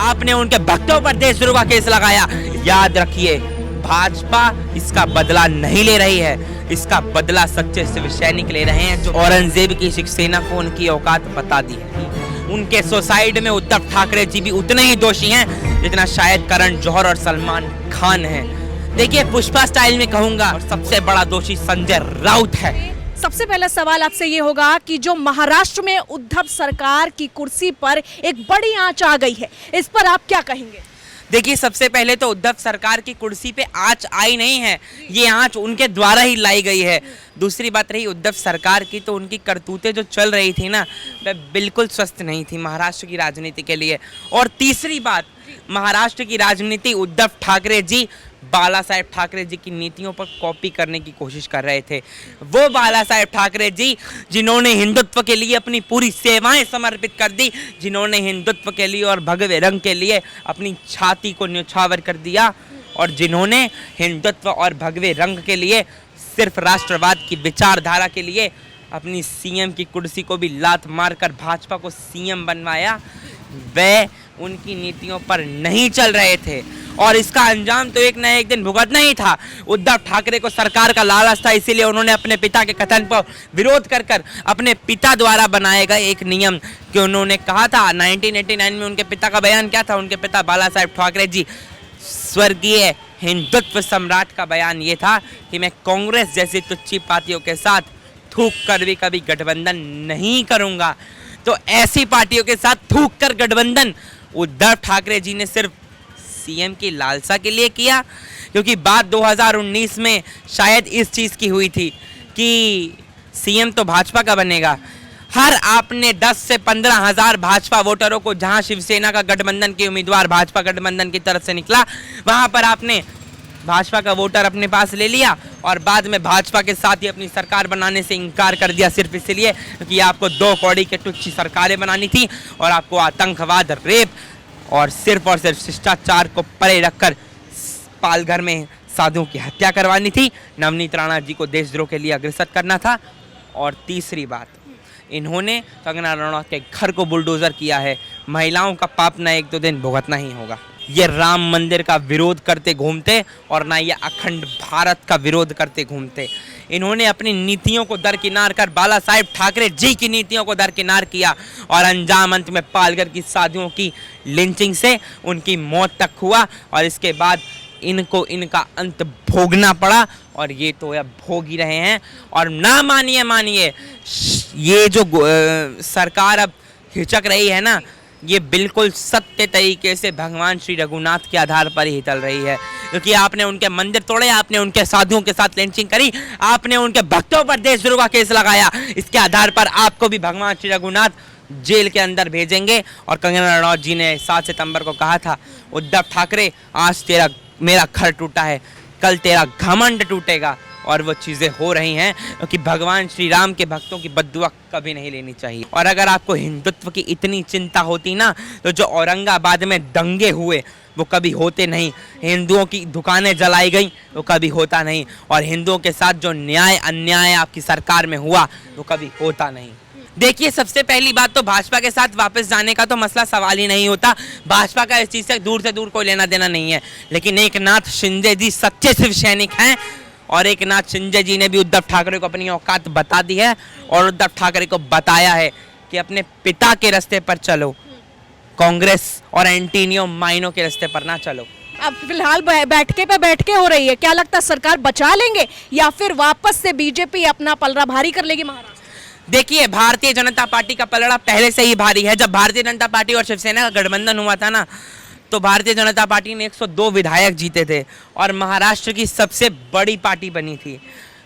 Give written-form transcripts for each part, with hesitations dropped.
आपने उनके भक्तों पर देशद्रोह का केस लगाया। याद रखिए, भाजपा इसका बदला नहीं ले रही है, इसका बदला सच्चे शिव सैनिक ले रहे हैं जो औरंगजेब की शिवसेना को उनकी औकात बता दी है। उनके सुसाइड में उद्धव ठाकरे जी भी उतने ही दोषी हैं जितना शायद करण जौहर और सलमान खान है। देखिए, पुष्पा स्टाइल में कहूंगा, और सबसे बड़ा दोषी संजय राउत है। सबसे पहला सवाल आपसे ये होगा कि जो महाराष्ट्र में उद्धव सरकार की कुर्सी पर एक बड़ी आंच आ गई है, इस पर आप क्या कहेंगे? देखिए, सबसे पहले तो उद्धव सरकार की कुर्सी पे आंच आई नहीं है, ये आंच उनके द्वारा ही लाई गई है। दूसरी बात रही उद्धव सरकार की, तो उनकी करतूतें जो चल रही थी ना, वह बिल्कुल स्वस्थ नहीं थी महाराष्ट्र की राजनीति के लिए। और तीसरी बात, महाराष्ट्र की राजनीति उद्धव ठाकरे जी बाला साहेब ठाकरे जी की नीतियों पर कॉपी करने की कोशिश कर रहे थे। वो बाला साहेब ठाकरे जी जिन्होंने हिंदुत्व के लिए अपनी पूरी सेवाएं समर्पित कर दी, जिन्होंने हिंदुत्व के लिए और भगवे रंग के लिए अपनी छाती को न्यौछावर कर दिया, और जिन्होंने हिंदुत्व और भगवे रंग के लिए सिर्फ राष्ट्रवाद की विचारधारा के लिए अपनी सीएम की कुर्सी को भी लात मारकर भाजपा को सीएम बनवाया, वे उनकी नीतियों पर नहीं चल रहे थे। और इसका अंजाम तो एक न एक दिन भुगतना ही था। उद्धव ठाकरे को सरकार का लालच था, इसीलिए उन्होंने अपने पिता के कथन पर विरोध कर अपने पिता द्वारा बनाए गए एक नियम कि उन्होंने कहा था 1989 में, उनके पिता का बयान क्या था? उनके पिता बाला साहेब ठाकरे जी, स्वर्गीय हिंदुत्व सम्राट का बयान ये था कि मैं कांग्रेस जैसी तुच्छी पार्टियों के साथ थूक कर भी कभी गठबंधन नहीं करूंगा। तो ऐसी पार्टियों के साथ थूक कर गठबंधन उद्धव ठाकरे जी ने सिर्फ सीएम की लालसा के लिए किया, क्योंकि बात 2019 में शायद इस चीज़ की हुई थी कि सीएम तो भाजपा का बनेगा। हर आपने 10 से 15 हज़ार भाजपा वोटरों को, जहां शिवसेना का गठबंधन के उम्मीदवार भाजपा गठबंधन की तरफ से निकला, वहां पर आपने भाजपा का वोटर अपने पास ले लिया और बाद में भाजपा के साथ ही अपनी सरकार बनाने से इनकार कर दिया, सिर्फ इसलिए कि आपको 2 कौड़ी के तुच्छी सरकारें बनानी थी और आपको आतंकवाद, रेप और सिर्फ शिष्टाचार को परे रखकर पालघर में साधुओं की हत्या करवानी थी, नवनीत राणा जी को देशद्रोह के लिए अग्रसर करना था। और तीसरी बात, इन्होंने कंगना रनौत के घर को बुलडोजर किया है। महिलाओं का पाप ना 1-2 दिन भुगतना ही होगा। ये राम मंदिर का विरोध करते घूमते और ना ये अखंड भारत का विरोध करते घूमते। इन्होंने अपनी नीतियों को दरकिनार कर बाला साहेब ठाकरे जी की नीतियों को दरकिनार किया और अंजाम अंत में पालघर की साधुओं की लिंचिंग से उनकी मौत तक हुआ और इसके बाद इनको इनका अंत भोगना पड़ा और ये तो अब भोग ही रहे हैं। और ना मानिए ये जो सरकार अब हिचक रही है ना, ये बिल्कुल सत्य तरीके से भगवान श्री रघुनाथ के आधार पर ही चल रही है, क्योंकि आपने उनके मंदिर तोड़े, आपने उनके साधुओं के साथ लिंचिंग करी, आपने उनके भक्तों पर देशद्रोह का केस लगाया। इसके आधार पर आपको भी भगवान श्री रघुनाथ जेल के अंदर भेजेंगे। और कंगना रनौत जी ने 7 सितंबर को कहा था, उद्धव ठाकरे आज मेरा घर टूटा है, कल तेरा घमंड टूटेगा। और वो चीज़ें हो रही हैं, क्योंकि भगवान श्री राम के भक्तों की बद्दुआ कभी नहीं लेनी चाहिए। और अगर आपको हिंदुत्व की इतनी चिंता होती ना, तो जो औरंगाबाद में दंगे हुए वो कभी होते नहीं, हिंदुओं की दुकानें जलाई गई वो कभी होता नहीं, और हिंदुओं के साथ जो न्याय अन्याय आपकी सरकार में हुआ वो कभी होता नहीं। देखिए, सबसे पहली बात तो भाजपा के साथ वापस जाने का तो मसला सवाल ही नहीं होता। भाजपा का इस चीज़ से दूर कोई लेना देना नहीं है। लेकिन एकनाथ शिंदे जी सच्चे शिव सैनिक हैं और एकनाथ शिंदे जी ने भी उद्धव ठाकरे को अपनी औकात बता दी है और उद्धव ठाकरे को बताया है कि अपने पिता के रास्ते पर चलो, कांग्रेस और एंटीनियो माइनो के रास्ते पर ना चलो। अब फिलहाल बैठ के हो रही है, क्या लगता है सरकार बचा लेंगे या फिर वापस से बीजेपी अपना पलड़ा भारी कर लेगी महाराष्ट्र? देखिए, भारतीय जनता पार्टी का पलड़ा पहले से ही भारी है। जब भारतीय जनता पार्टी और शिवसेना का गठबंधन हुआ था ना, तो भारतीय जनता पार्टी ने 102 विधायक जीते थे और महाराष्ट्र की सबसे बड़ी पार्टी बनी थी।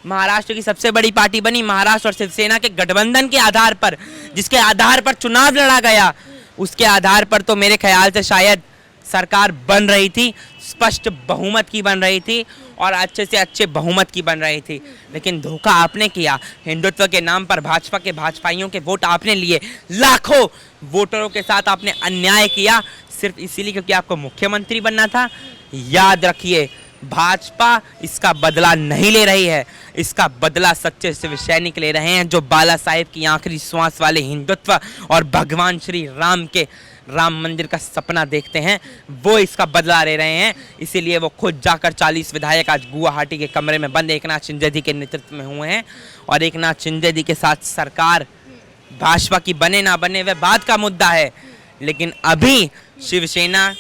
महाराष्ट्र की सबसे बड़ी पार्टी बनी महाराष्ट्र और शिवसेना के गठबंधन के आधार पर, जिसके आधार पर चुनाव लड़ा गया, उसके आधार पर तो मेरे ख्याल से शायद सरकार बन रही थी, स्पष्ट बहुमत की बन रही थी और अच्छे से अच्छे बहुमत की बन रही थी। लेकिन धोखा आपने किया, हिंदुत्व के नाम पर भाजपा के भाजपाइयों के वोट आपने लिए, लाखों वोटरों के साथ आपने अन्याय किया सिर्फ इसीलिए क्योंकि आपको मुख्यमंत्री बनना था। याद रखिए, भाजपा इसका बदला नहीं ले रही है, इसका बदला सच्चे शिव सैनिक ले रहे हैं, जो बाला साहेब की आखिरी श्वास वाले हिंदुत्व और भगवान श्री राम के राम मंदिर का सपना देखते हैं, वो इसका बदला ले रहे हैं। इसीलिए वो खुद जाकर 40 विधायक आज गुवाहाटी के कमरे में बंद एकनाथ शिंदे जी के नेतृत्व में हुए हैं। और एकनाथ शिंदे जी के साथ सरकार भाजपा की बने ना बने वह बात का मुद्दा है, लेकिन अभी शिवसेना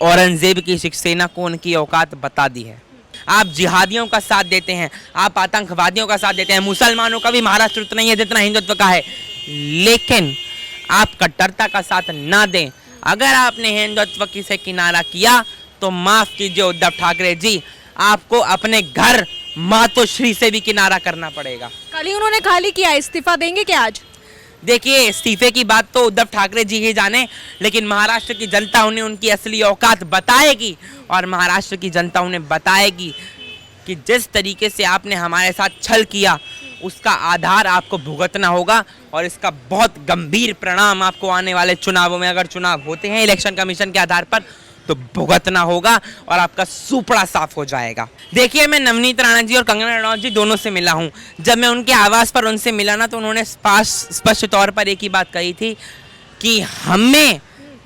औरंगजेब की शिवसेना को उनकी औकात बता दी है। आप जिहादियों का साथ देते हैं, आप आतंकवादियों का साथ देते हैं, मुसलमानों का भी महाराष्ट्र उतना ही है जितना हिंदुत्व का है, लेकिन आप कट्टरता का साथ ना दें। अगर आपने हिंदुत्व की से किनारा किया तो माफ कीजिए उद्धव ठाकरे जी, आपको अपने घर मातोश्री से भी किनारा करना पड़ेगा। कल ही उन्होंने खाली किया, इस्तीफा देंगे क्या आज? देखिए, इस्तीफे की बात तो उद्धव ठाकरे जी ही जाने, लेकिन महाराष्ट्र की जनता उन्हें उनकी असली औकात बताएगी और महाराष्ट्र की जनता उन्हें बताएगी कि जिस तरीके से आपने हमारे साथ छल किया उसका आधार आपको भुगतना होगा और इसका बहुत गंभीर परिणाम आपको आने वाले चुनावों में, अगर चुनाव होते हैं इलेक्शन कमीशन के आधार पर, तो भुगतना होगा और आपका सुपड़ा साफ हो जाएगा। देखिए, मैं नवनीत राणा जी और कंगना रनौत जी दोनों से मिला हूं। जब मैं उनके आवास पर उनसे मिला ना, तो उन्होंने स्पष्ट तौर पर एक ही बात कही थी कि हमें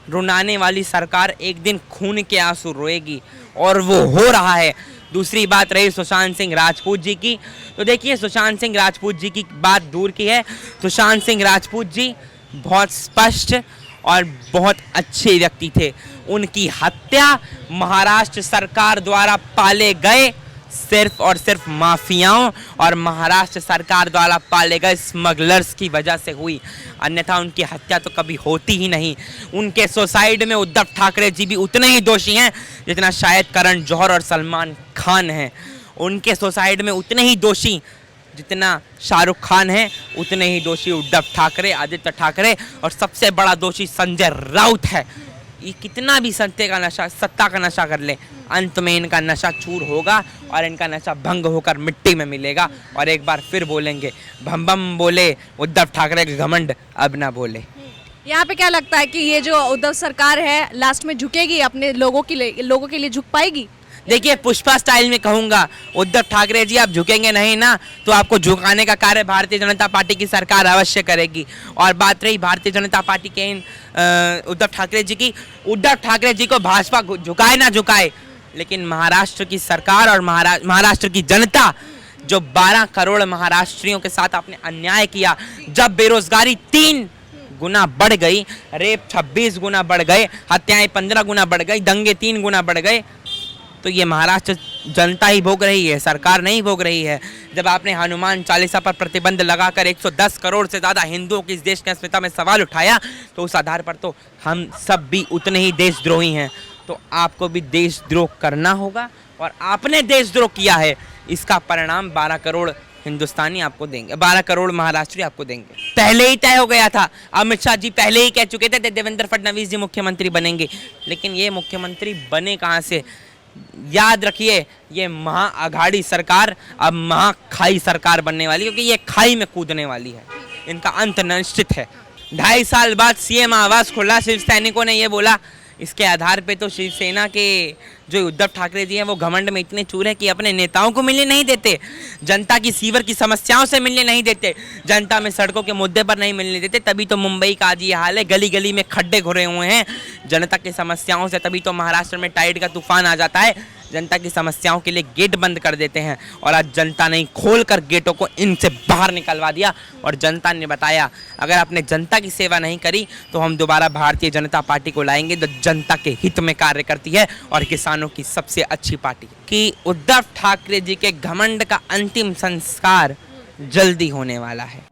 रुलाने वाली सरकार एक दिन खून के आंसू रोएगी, और वो हो रहा है। दूसरी बात रही सुशांत सिंह राजपूत जी की, तो देखिए, सुशांत सिंह राजपूत जी की बात दूर की है। सुशांत सिंह राजपूत जी बहुत स्पष्ट और बहुत अच्छे व्यक्ति थे। उनकी हत्या महाराष्ट्र सरकार द्वारा पाले गए सिर्फ और सिर्फ माफियाओं और महाराष्ट्र सरकार द्वारा पाले गए स्मगलर्स की वजह से हुई, अन्यथा उनकी हत्या तो कभी होती ही नहीं। उनके सुसाइड में उद्धव ठाकरे जी भी उतने ही दोषी हैं जितना शायद करण जौहर और सलमान खान हैं। उनके सुसाइड में उतने ही दोषी जितना शाहरुख खान है, उतने ही दोषी उद्धव ठाकरे, आदित्य ठाकरे, और सबसे बड़ा दोषी संजय राउत है। ये कितना भी सत्ता का नशा कर ले, अंत में इनका नशा चूर होगा और इनका नशा भंग होकर मिट्टी में मिलेगा। और एक बार फिर बोलेंगे, भम भम बोले उद्धव ठाकरे के घमंड अब ना बोले। यहाँ पे क्या लगता है कि ये जो उद्धव सरकार है लास्ट में झुकेगी, अपने लोगों के लिए झुक पाएगी? देखिए, पुष्पा स्टाइल में कहूंगा, उद्धव ठाकरे जी आप झुकेंगे नहीं ना, तो आपको झुकाने का कार्य भारतीय जनता पार्टी की सरकार अवश्य करेगी। और बात रही भारतीय जनता पार्टी के उद्धव ठाकरे जी की, उद्धव ठाकरे जी को भाजपा झुकाए ना झुकाए, लेकिन महाराष्ट्र की सरकार और महाराष्ट्र की जनता, जो 12 करोड़ महाराष्ट्रियों के साथ आपने अन्याय किया, जब बेरोजगारी 3 गुना बढ़ गई, रेप 26 गुना बढ़ गए, हत्याएं 15 गुना बढ़ गई, दंगे 3 गुना बढ़ गए, तो ये महाराष्ट्र जनता ही भोग रही है, सरकार नहीं भोग रही है। जब आपने हनुमान चालीसा पर प्रतिबंध लगाकर 110 करोड़ से ज़्यादा हिंदुओं की इस देश की अस्मिता में सवाल उठाया, तो उस आधार पर तो हम सब भी उतने ही देशद्रोही हैं। तो आपको भी देशद्रोह करना होगा, और आपने देशद्रोह किया है, इसका परिणाम 12 करोड़ हिंदुस्तानी आपको देंगे, 12 करोड़ महाराष्ट्री आपको देंगे। पहले ही तय हो गया था, अमित शाह जी पहले ही कह चुके थे देवेंद्र फडणवीस जी मुख्यमंत्री बनेंगे, लेकिन ये मुख्यमंत्री बने कहाँ से? याद रखिए, ये महाअघाड़ी सरकार अब महाखाई सरकार बनने वाली, क्योंकि ये खाई में कूदने वाली है, इनका अंत निश्चित है। 2.5 साल बाद सीएम आवास खुला, शिव सैनिकों ने ये बोला। इसके आधार पे तो शिवसेना के जो उद्धव ठाकरे जी हैं वो घमंड में इतने चूर हैं कि अपने नेताओं को मिलने नहीं देते, जनता की सीवर की समस्याओं से मिलने नहीं देते, जनता में सड़कों के मुद्दे पर नहीं मिलने देते। तभी तो मुंबई का आज ये हाल है, गली गली में खड्डे घुरे हुए हैं जनता की समस्याओं से। तभी तो महाराष्ट्र में टाइड का तूफान आ जाता है, जनता की समस्याओं के लिए गेट बंद कर देते हैं, और आज जनता ने खोल कर गेटों को इनसे बाहर निकलवा दिया। और जनता ने बताया, अगर आपने जनता की सेवा नहीं करी तो हम दोबारा भारतीय जनता पार्टी को लाएंगे, जो जनता के हित में कार्य करती है और किसानों की सबसे अच्छी पार्टी। कि उद्धव ठाकरे जी के घमंड का अंतिम संस्कार जल्दी होने वाला है।